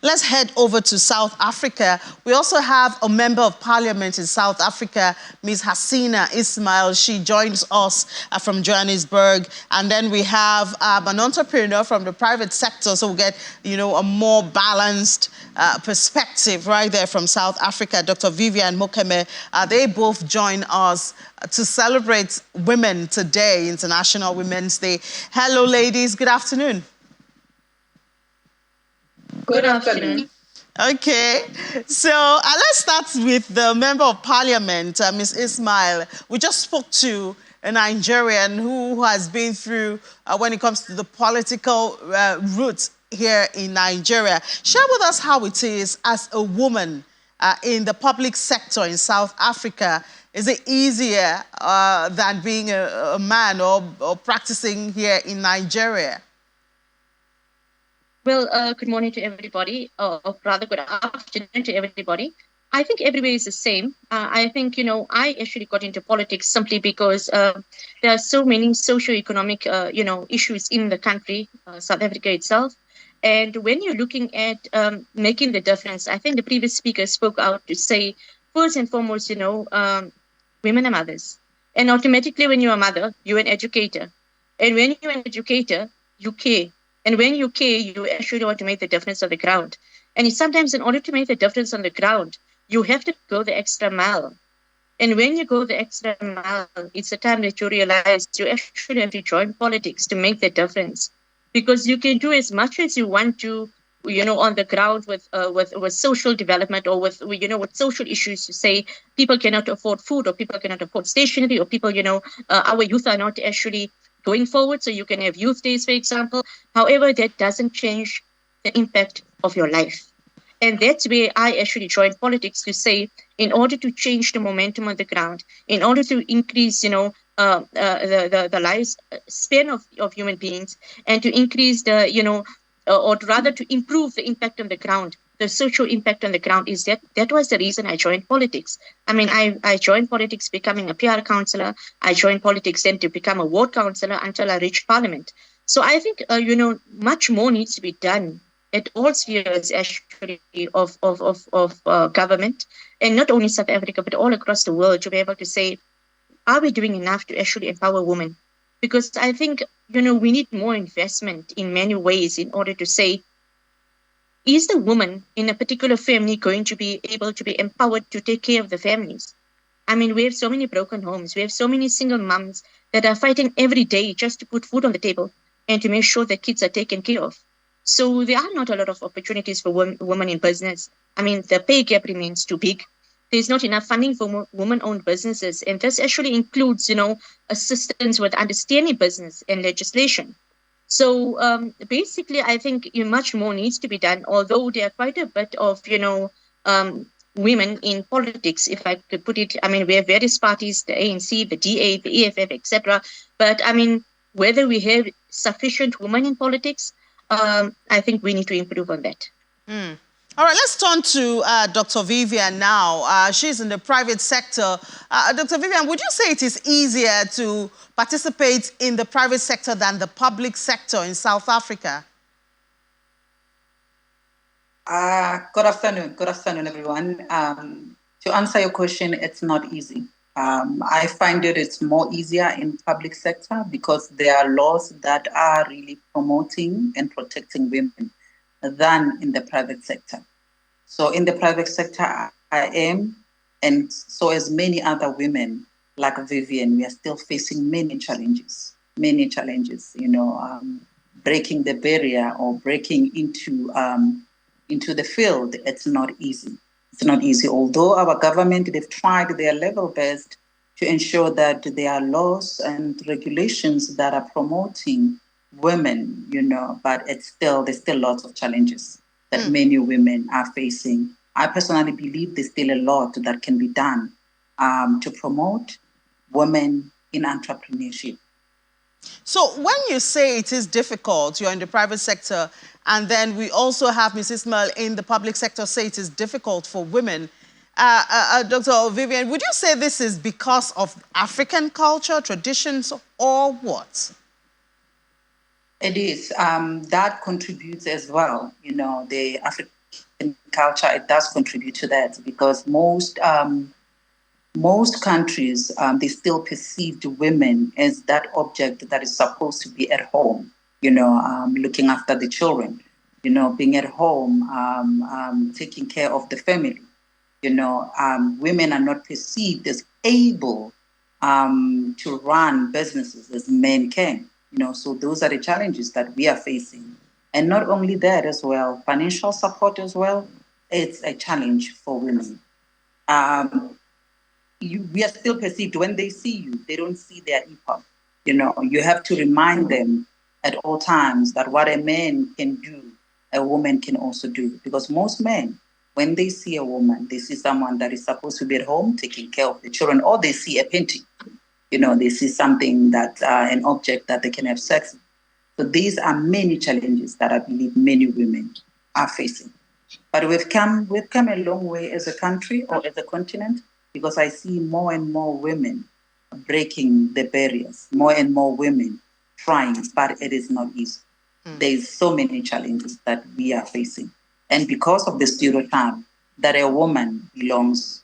let's head over to South Africa. We also have a member of parliament in South Africa, Ms. Hasina Ismail. She joins us from Johannesburg. And then we have an entrepreneur from the private sector, so we'll get, a more balanced perspective right there from South Africa. Dr. Vivian Mokeme, they both join us to celebrate Women Today, International Women's Day. Hello, ladies. Good afternoon. Good afternoon. Okay, so let's start with the Member of Parliament, Ms. Ismail. We just spoke to a Nigerian who has been through, when it comes to the political route here in Nigeria. Share with us how it is as a woman in the public sector in South Africa. Is it easier than being a man or practicing here in Nigeria? Well, good morning to everybody, or rather good afternoon to everybody. I think everywhere is the same. I think, I actually got into politics simply because there are so many socio-economic, issues in the country, South Africa itself. And when you're looking at making the difference, I think the previous speaker spoke out to say, first and foremost, women are mothers. And automatically when you're a mother, you're an educator. And when you're an educator, you care. And when you care, you actually want to make the difference on the ground. And sometimes in order to make the difference on the ground, you have to go the extra mile. And when you go the extra mile, it's the time that you realize you actually have to join politics to make the difference. Because you can do as much as you want to, on the ground with social development or with social issues. You say people cannot afford food, or people cannot afford stationery, or people, our youth are not actually going forward, so you can have youth days, for example. However, that doesn't change the impact of your life. And that's where I actually joined politics, to say, in order to change the momentum on the ground, in order to increase, the life span of human beings, and to increase the, or rather to improve the impact on the ground, the social impact on the ground, is that was the reason I joined politics. I mean, I joined politics becoming a PR councillor. I joined politics then to become a ward councillor until I reached parliament. So I think, much more needs to be done at all spheres actually of government, and not only South Africa, but all across the world, to be able to say, are we doing enough to actually empower women? Because I think, we need more investment in many ways in order to say, is the woman in a particular family going to be able to be empowered to take care of the families? I mean, we have so many broken homes. We have so many single moms that are fighting every day just to put food on the table and to make sure that kids are taken care of. So there are not a lot of opportunities for women in business. I mean, the pay gap remains too big. There's not enough funding for women-owned businesses. And this actually includes, assistance with understanding business and legislation. So basically, I think much more needs to be done, although there are quite a bit of, women in politics, if I could put it. I mean, we have various parties, the ANC, the DA, the EFF, etc. But I mean, whether we have sufficient women in politics, I think we need to improve on that. All right, let's turn to Dr. Vivian now. She's in the private sector. Dr. Vivian, would you say it is easier to participate in the private sector than the public sector in South Africa? Good afternoon, everyone. To answer your question, it's not easy. I find it's more easier in public sector because there are laws that are really promoting and protecting women than in the private sector. So in the private sector, I am, and so as many other women like Vivian, we are still facing many challenges, breaking the barrier or breaking into the field. It's not easy. It's not easy. Although our government, they've tried their level best to ensure that there are laws and regulations that are promoting women, but there's still lots of challenges that many women are facing. I personally believe there's still a lot that can be done to promote women in entrepreneurship. So when you say it is difficult, you're in the private sector, and then we also have Mrs. Ismail in the public sector say it is difficult for women. Dr. Vivian, would you say this is because of African culture, traditions, or what? It is. That contributes as well. The and culture, it does contribute to that because most countries, they still perceived women as that object that is supposed to be at home, looking after the children, being at home, taking care of the family. Women are not perceived as able to run businesses as men can. So those are the challenges that we are facing. And not only that as well, financial support as well, it's a challenge for women. We are still perceived when they see you, they don't see their equal. You have to remind them at all times that what a man can do, a woman can also do. Because most men, when they see a woman, they see someone that is supposed to be at home taking care of the children, or they see a painting. They see something that an object that they can have sex with. So these are many challenges that I believe many women are facing. But we've come a long way as a country or as a continent, because I see more and more women breaking the barriers, more and more women trying, but it is not easy. There's so many challenges that we are facing. And because of the stereotype that a woman belongs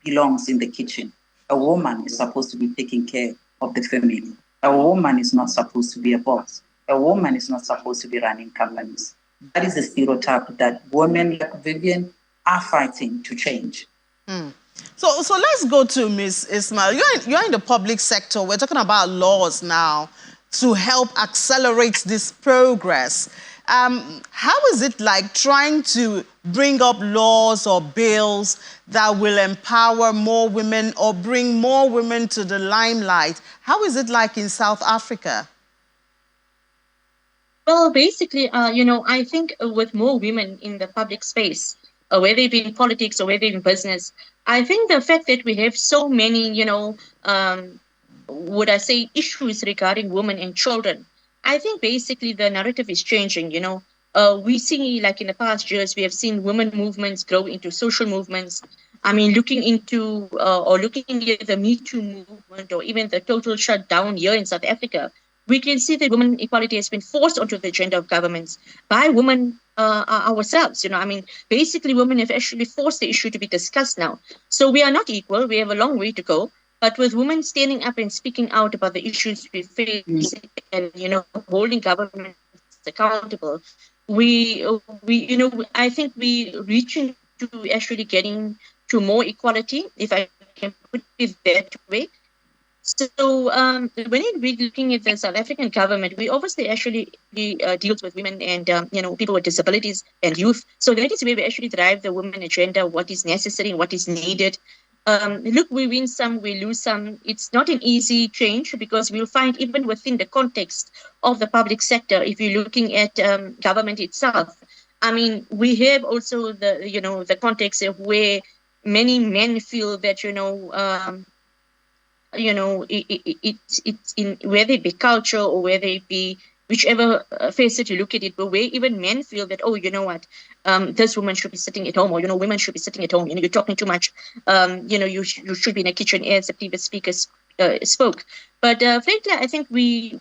in the kitchen, a woman is supposed to be taking care of the family. A woman is not supposed to be a boss. A woman is not supposed to be running companies. That is the stereotype that women like Vivian are fighting to change. So let's go to Ms. Ismail. You're in the public sector. We're talking about laws now to help accelerate this progress. How is it like trying to bring up laws or bills that will empower more women or bring more women to the limelight? How is it like in South Africa? Well, basically, I think with more women in the public space, whether it be in politics or whether in business, I think the fact that we have so many, would I say, issues regarding women and children, I think basically the narrative is changing. We see, like in the past years, we have seen women movements grow into social movements. I mean, looking at the Me Too movement or even the total shutdown here in South Africa, we can see that women equality has been forced onto the agenda of governments by women ourselves. Basically, women have actually forced the issue to be discussed now. So we are not equal. We have a long way to go. But with women standing up and speaking out about the issues we face and, holding governments accountable, I think we reaching to actually getting to more equality, if I can put it that way. So when we're looking at the South African government, we obviously actually deals with women and people with disabilities and youth. So that is where we actually drive the women agenda, what is necessary, what is needed. Look, we win some, we lose some. It's not an easy change because we'll find even within the context of the public sector, if you're looking at government itself, I mean, we have also the context of where many men feel that it's in whether it be culture or whether it be whichever facet you look at it, but where even men feel that, oh, you know what, this woman should be sitting at home, or women should be sitting at home. You're talking too much. You should be in a kitchen, as the previous speakers spoke. But frankly, I think when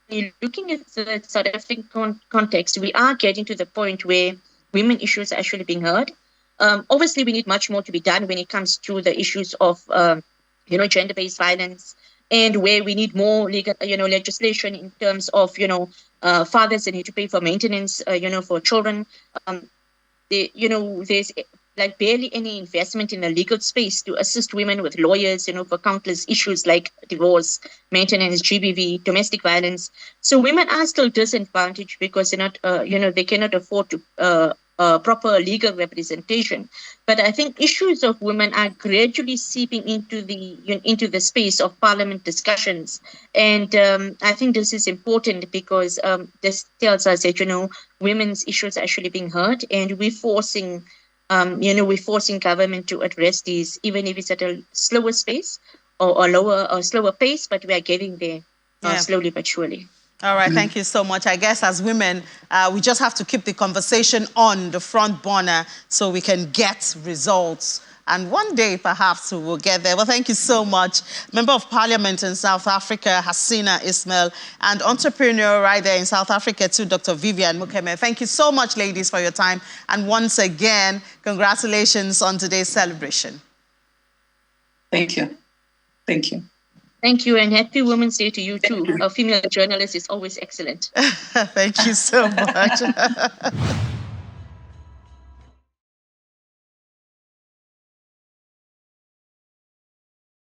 you're looking at the South African context, we are getting to the point where women issues are actually being heard. Obviously, we need much more to be done when it comes to the issues of gender-based violence, and where we need more legal, legislation in terms of, fathers that need to pay for maintenance, for children. There's like barely any investment in the legal space to assist women with lawyers, for countless issues like divorce, maintenance, GBV, domestic violence. So women are still disadvantaged because they're not, they cannot afford to proper legal representation. But I think issues of women are gradually seeping into the space of parliament discussions, and I think this is important because this tells us that women's issues are actually being heard, and we're forcing government to address these, even if it's at a slower space or lower or slower pace, but we are getting there slowly but surely. All right, thank you so much. I guess as women, we just have to keep the conversation on the front burner so we can get results and one day perhaps we will get there. Well, thank you so much. Member of Parliament in South Africa, Hasina Ismail, and entrepreneur right there in South Africa too, Dr. Vivian Mukeme. Thank you so much, ladies, for your time. And once again, congratulations on today's celebration. Thank you. Thank you. Thank you, and happy Women's Day to you too. A female journalist is always excellent. Thank you so much.